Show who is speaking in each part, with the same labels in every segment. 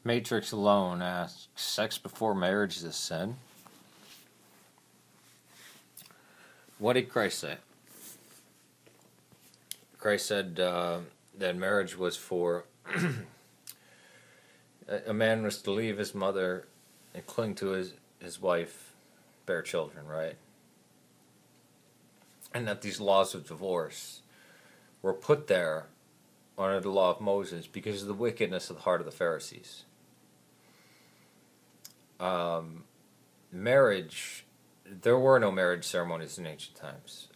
Speaker 1: Matrix alone asks, sex before marriage is a sin? What did Christ say? Christ said that marriage was for... a man was to leave his mother and cling to his wife, bear children, right? And that these laws of divorce were put there under the law of Moses because of the wickedness of the heart of the Pharisees. Marriage, there were no marriage ceremonies in ancient times.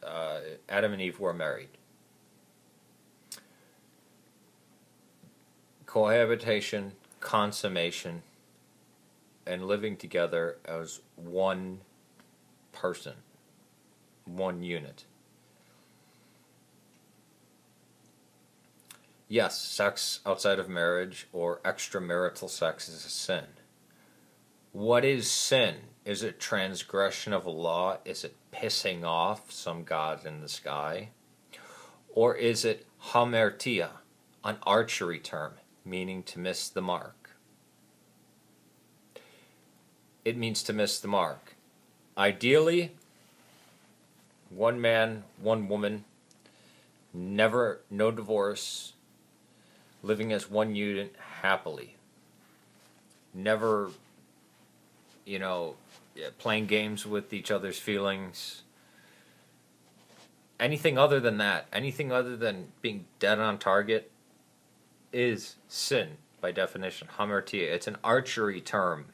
Speaker 1: Adam and Eve were married. Cohabitation, consummation, and living together as one person, one unit. Yes, sex outside of marriage or extramarital sex is a sin. What is sin? Is it transgression of a law? Is it pissing off some god in the sky? Or is it hamartia, an archery term, meaning to miss the mark? It means to miss the mark. Ideally, one man, one woman, no divorce, living as one unit happily. Never, playing games with each other's feelings. Anything other than that, anything other than being dead on target, is sin by definition. Hamartia. It's an archery term.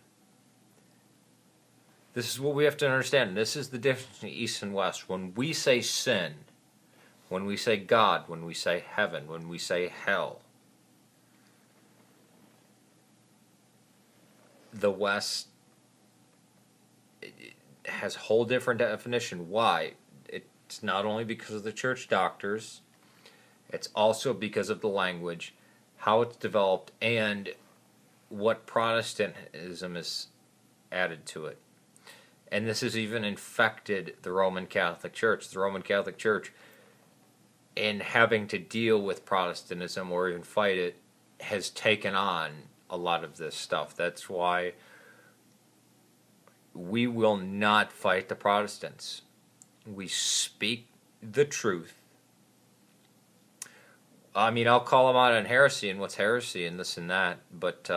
Speaker 1: This is what we have to understand. This is the difference between East and West. When we say sin, when we say God, when we say heaven, when we say hell, the West has a whole different definition. Why? It's not only because of the church doctors, it's also because of the language, how it's developed, and what Protestantism is added to it. And this has even infected the Roman Catholic Church. The Roman Catholic Church, in having to deal with Protestantism or even fight it, has taken on a lot of this stuff. That's why we will not fight the Protestants. We speak the truth. I mean, I'll call them out on heresy and what's heresy and this and that, but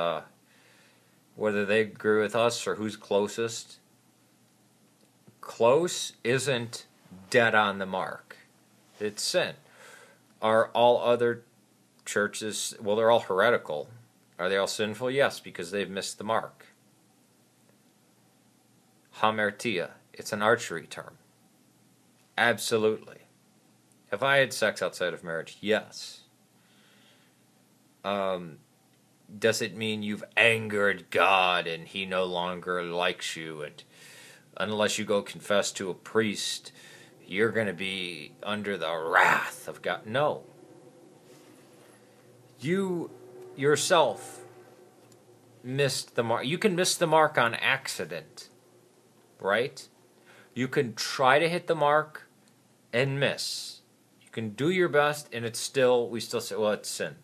Speaker 1: whether they agree with us or who's closest, close isn't dead on the mark. It's sin. Are all other churches, well, they're all heretical. Are they all sinful? Yes, because they've missed the mark. Hamartia. It's an archery term. Absolutely. Have I had sex outside of marriage? Yes. Does it mean you've angered God and He no longer likes you, and unless you go confess to a priest, you're going to be under the wrath of God? No. You yourself missed the mark. You can miss the mark on accident, right? You can try to hit the mark and miss. You can do your best, and we still say, well, it's sin.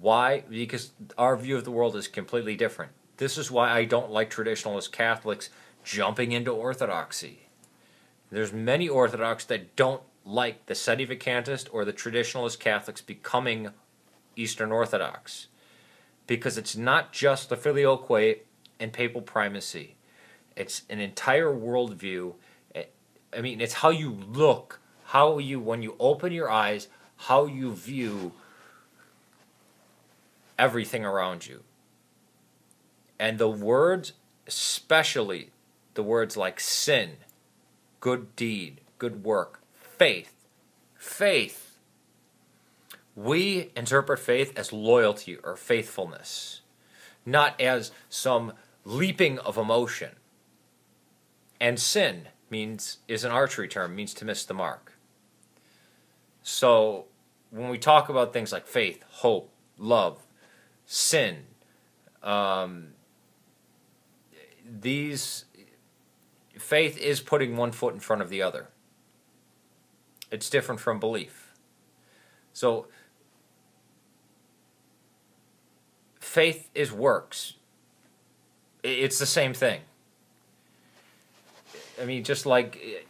Speaker 1: Why? Because our view of the world is completely different. This is why I don't like traditionalist Catholics jumping into Orthodoxy. There's many Orthodox that don't like the sedevacantist or the traditionalist Catholics becoming Eastern Orthodox, because it's not just the filioque and papal primacy. It's an entire worldview. I mean, it's how you look, when you open your eyes, how you view everything around you. And the words, especially the words like sin, good deed, good work, faith. We interpret faith as loyalty or faithfulness, not as some leaping of emotion. And sin is an archery term, means to miss the mark. So when we talk about things like faith, hope, love, sin, faith is putting one foot in front of the other. It's different from belief. So faith is works. It's the same thing. I mean, just like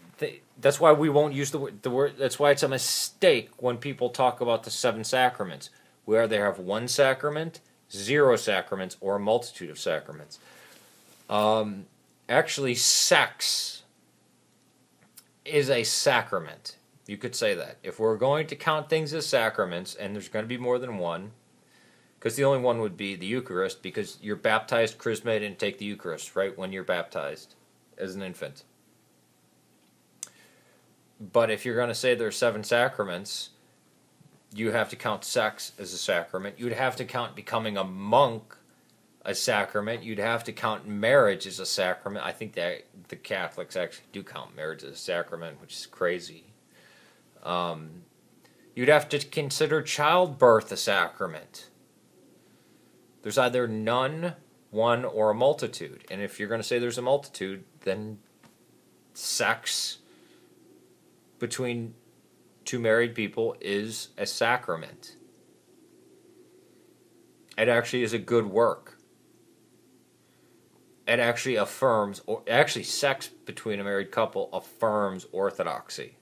Speaker 1: that's why we won't use the word. That's why it's a mistake when people talk about the 7 sacraments. We either have 1 sacrament, 0 sacraments, or a multitude of sacraments. Actually, sex is a sacrament. You could say that. If we're going to count things as sacraments, and there's going to be more than one, because the only one would be the Eucharist, because you're baptized, chrismated, and take the Eucharist, right, when you're baptized as an infant. But if you're going to say there are 7 sacraments, you have to count sex as a sacrament. You'd have to count becoming a monk a sacrament. You'd have to count marriage as a sacrament. I think that the Catholics actually do count marriage as a sacrament, which is crazy. You'd have to consider childbirth a sacrament. There's either none, one, or a multitude. And if you're going to say there's a multitude, then sex between 2 married people is a sacrament. It actually is a good work. It actually affirms, or actually sex between a married couple affirms orthodoxy.